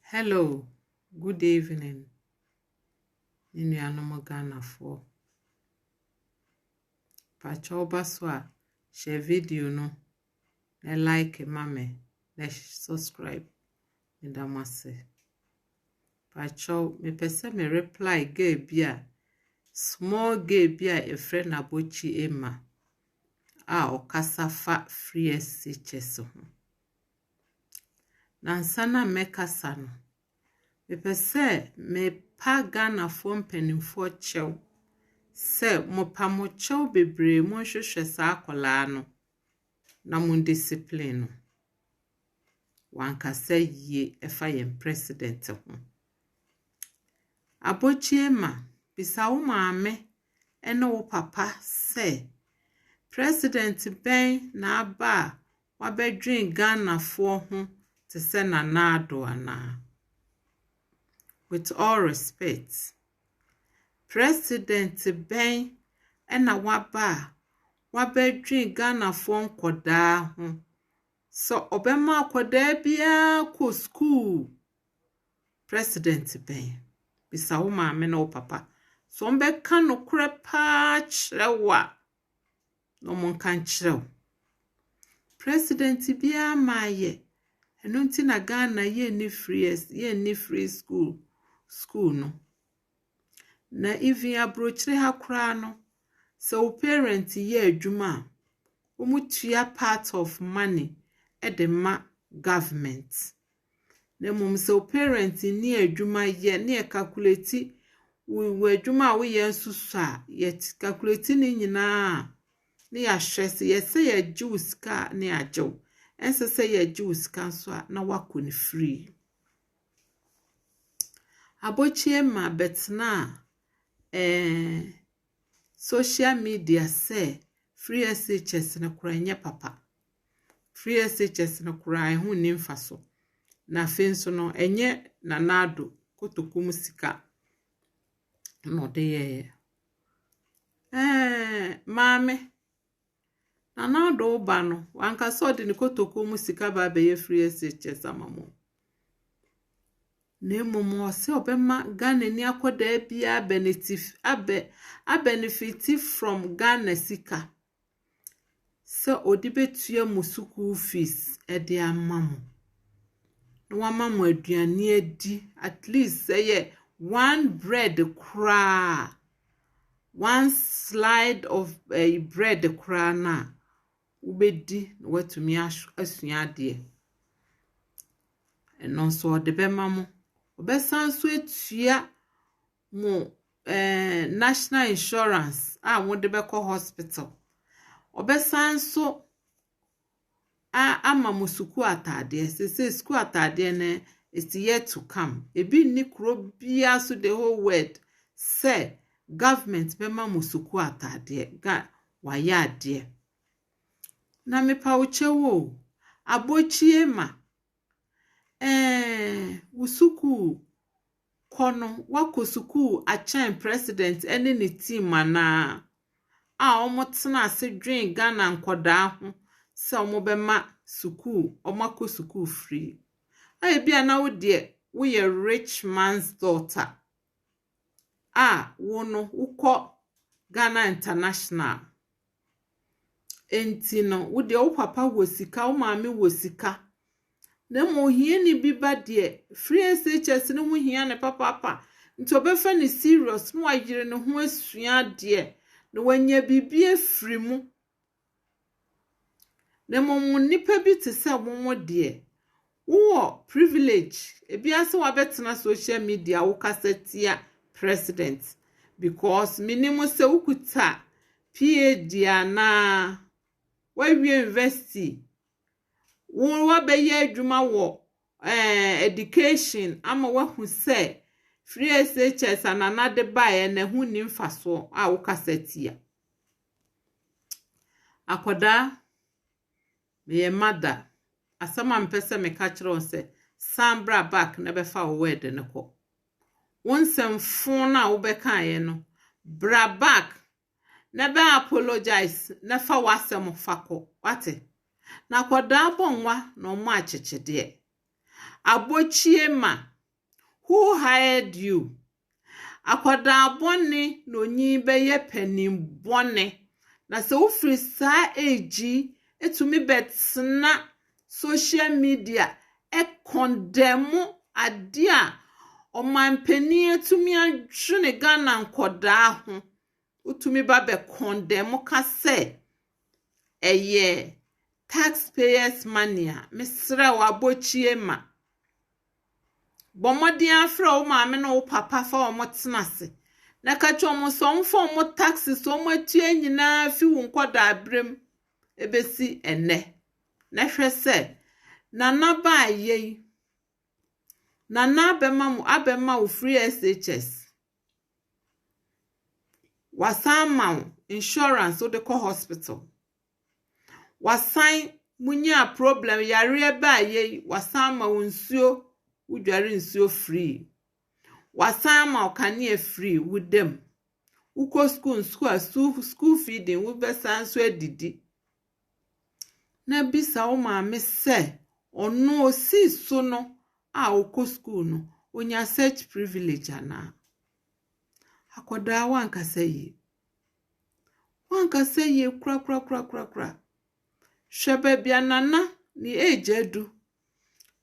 Hello, good evening. Nuanom Ghanafoɔ. Pacho baswa share video no na like mame na subscribe me damase. Pacho me pese me reply gay bia small gay bia e friend abochi Emma a okasa fa free SHS ho. Nansana mekasa no me pese me pa Ghanafoɔ mpanimfoɔ kyɛw se mo pa mo kyɛw bebre mo hwehwɛ saa akola no na mo discipline no wankasa yie efa yɛn president ho. Abochi Emma bisa wo maame ene wo papa se president ben na aba wabedwen Ghanafoɔ ho te se na Nado ana. With all respect, President Ben ena wabedwen Ghanafoɔ nkodaa ho. So obema akodaa bia ko school. President Ben bisa wo maame na wo papa. So mbeka no kure pa kyerɛwa. No monka nkyerɛw. President bia maaye. Eno nti na Ghana ye ni free school no. Na even abrochire ha kra no. So parent ye adwuma. Omutua part of money edema government. Na mum so parent ni adwuma ye na calculate we adwuma we ye nsusu a ye calculate ni nyina na ya hwese ye se ye juice ka na ya jew. Ense se ye juice ka so a na wako ni free. Abochi Emma betna social media say free SHS na kura nye papa. Free SHS na kura ho ni mfaso. Na fenso no enye na Nado kotokum sika. No de ye. Mame na Nado ba no wanka so de ni kotokum sika ba be ye free SHS amamo. Nemomo se obema Ghana ni akoda bia benefit from Ghana sika. So odibetua mu school fees e de amamo. No amamo aduane adi at least say one bread kra. One slide of bread kra na ubedi watumi asua de. Eno so de be mamo obesan so etua mo national insurance wo de be ko hospital obesan so ama mo suku atade se suku atade na is yet to come ebi ni kro bia so the whole world say government be ma mo suku atade ga waye ade na me pa wo chewo Abochi Emma usuku kono wako suku achan president ene ni team ana omotena ase dwen Ghana nkoda ho se omobema suku omako suku free bia na wo de wo ye rich man's daughter wo no uko Ghana International enti no wo de wo papa wo sika wo maame wo sika. Na mo hie ni biba de free SHS no mo hia ne papa nti obefa ni serious mo ayire ne ho asua de na wanya bibie free mu na mo nipa bi te se mo de wo privilege ebiase wabetena social media wo kasetia president because minimum se ukuta PhD ana wa university wo be ye adwuma wo education ama wahu say free SHS anana de bae na hu ni mfaso wo kasetia akoda me mother asama mpese me ka kire on say sambra back na be fa wo word ne ko wonsem fon na wo be kan ye no bra back na be apologize na fa wasem fako wate na koda bonwa no ma achechede Abochi Emma Who hired you? Akwada bone no nyi beye penim bone. Na se ufiri saa age etumi betsna social media condemn ade a omanpani etumi adwene Ghana nkoda ho. Utumi ba be condemn ka se eye taxpayers money a mesra wabochie ma. Bomodi afra o maame na o papa fa o motenase. Na ka cho mo so mfo mo taxes so mo atie nyina fi wo nkoda abrem ebesi ene. Na hwe se nana ba ye nana abema wo free SHS. Wasama insurance o de ko hospital. Wasan munya problem yare ba ye wasama nsuo udware nsuo free. Wasama okane free with them. Uko school feeding we be sanso edidi. Na bisa o maame se ono osi so no a uko school no onya search privilege ana. Akoda wanka seye kra. Shebe bia nana ni ejedu.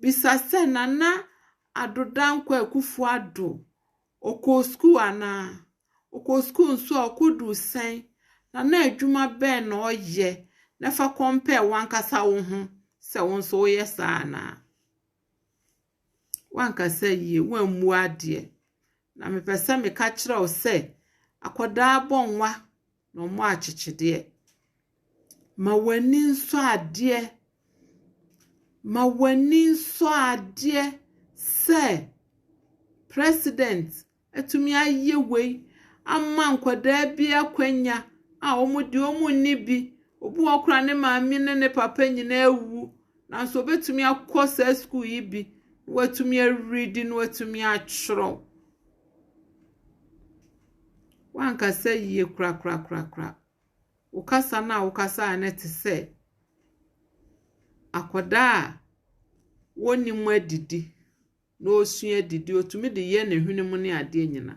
Bisa se nana adodankwa ekufu ado. Oko school ana. Oko school nso okodu sen. Nana adwuma be na oye. Nefa compare wankasa wo ho se wonso oye sana. Wanka seye wanmu ade. Na mepesa me ka kire o se akoda bonwa no mo achichide. Ma wani nso ade se president etumi aye wei amma nkoda bia kwanya a omudi omunni bi obu okra ne maami ne papa nyina ewu na so betumi akosa school yi bi watumi reading watumi achro wanka say ye kra ukasa na ukasa anete se akoda woni mu adidi no osua didi otumi de ye na hwene mu ne ade nyina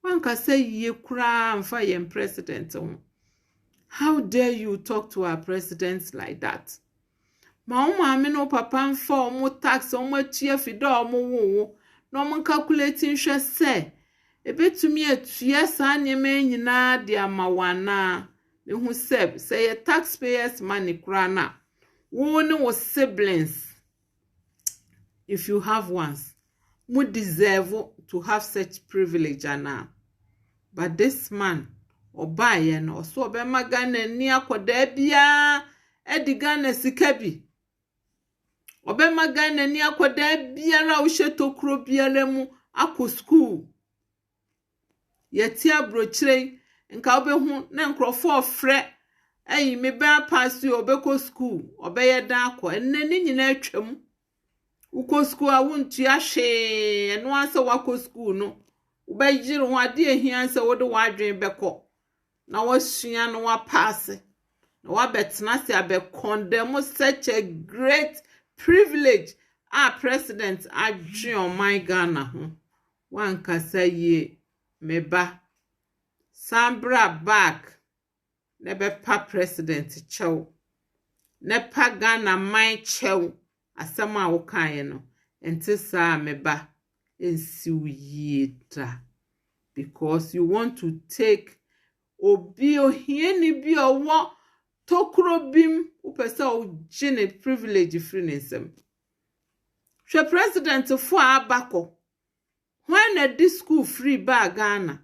wanka say ye kra amfa ye president ho. How dare you talk to our presidents like that? Ma o maame no papa mfa o mo tax o mo atua fida o mo wo no mo calculating hwe se ebetumi atua saa nyema nyina de amawana ne hu say ye taxpayers money kra na wo ne wo siblings, if you have ones, mu deserve to have such privilege ana. But this man obaye no so obema Ghana ni akoda bia Ghana sika bi. Obema Ghana ni akoda biara wo hye biara mu akọ school. Yeti abrochire nka obehu na nkrofo ofre ayi me ba pass you obeko school obeye dan akọ enne ni nyina atwam. Uko school a wontu ahwe eno anse wako school no ubejire ho ade ehia anse wode wadwen beko na wasua no wa pass na wa betena se abe condemn such a great privilege our president adwen on my Ghana ho. Wanka say meba sambra back nebe pa president chew nepa Ghana my chew asama wo kan no enti sa meba ensiwiyeta because you want to take obi ohieni bi owo tokro bim upesa o gene privilege free nsem hwe president fo abako when a this school free ba Ghana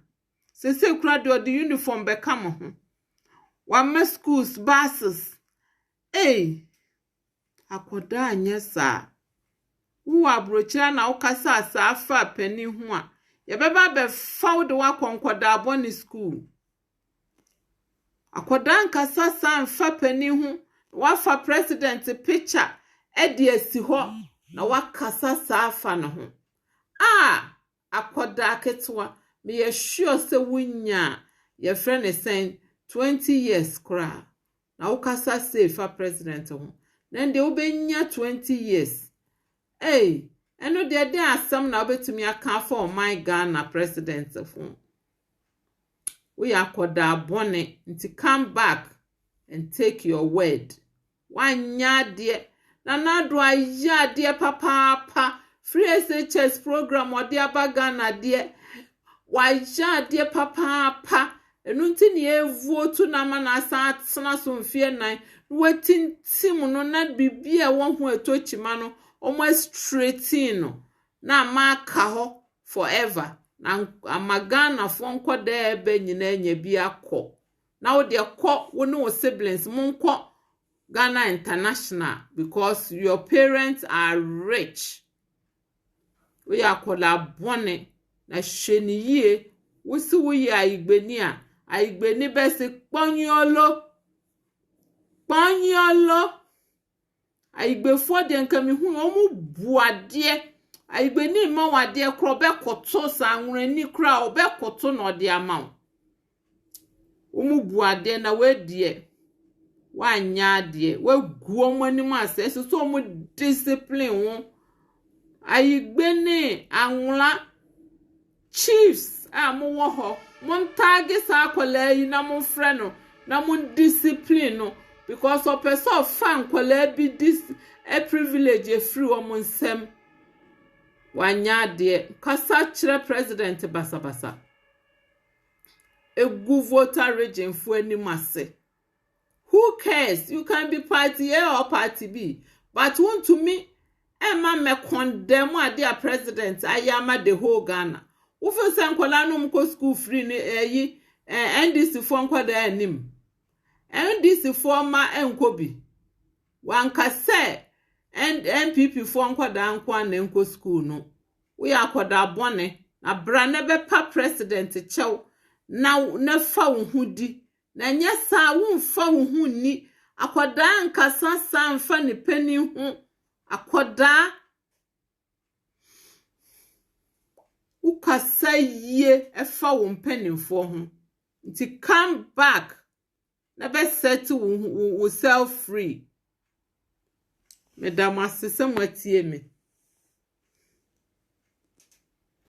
se kura the uniform be come ho wa schools buses akoda anya sa wo abrochira na ukasa asa afa pani ho a ye beba be found wa konkoda aboni school akoda nkasa sa mfa pani ho wa fa president picture edi esi ho na wakasa sa afa no ho akoda ketwa me ye sure se wunya ye friend is saying 20 years kra na ukasa say fa president ho then they obenya 20 years eno de asem na obetumi aka for my Ghana president fo we akoda bone nti come back and take your word wanya de na nado aya de papa free SHS program ode aba Ghana de waya de papa enu nti ne evotu na ma na asa tsena so mfie nan wetintim no na bibia wo ho etochima no almost straighten no na maka ho forever na amagana fo nkoda ebe nyina nya bi akọ na wo de kọ wo ne wo siblings mo nkọ Ghana International because your parents are rich we akola bone na hweniyie wo si wo yi aigbeni a aigbeni be se ponyolo aigbefo de nkami hu omu buade aigbeni ma wade kro be koto sanwrani kra obe koto no de ama omu buade na wedie wanya de waguo manim asese so omu discipline wo aigbeni anwla chiefs amu wo ho montage sa akola yi na mo frɛ no na mo discipline no because of person fan kola bi this a privilege e free o mo nsem wanya de kasa kire president basabasa egu voter region fu animase who cares you can be party A or party B but want to me Emma me condemn a president ayama the whole Ghana wo fe sen kola no mko school free ni NDC for nkwada anim NDC for ma enkobi wanka se and MPP for nkwada ankwa na enko school no we akoda bone na bra ne be pa president chew na fa wo hudi na nya sa wo fa wo hu ni akoda nkasa sa mfa ne pani hu akoda ukasa ye efa wo mpanimfo ho nti come back na be set wo self free madam asese mwatie me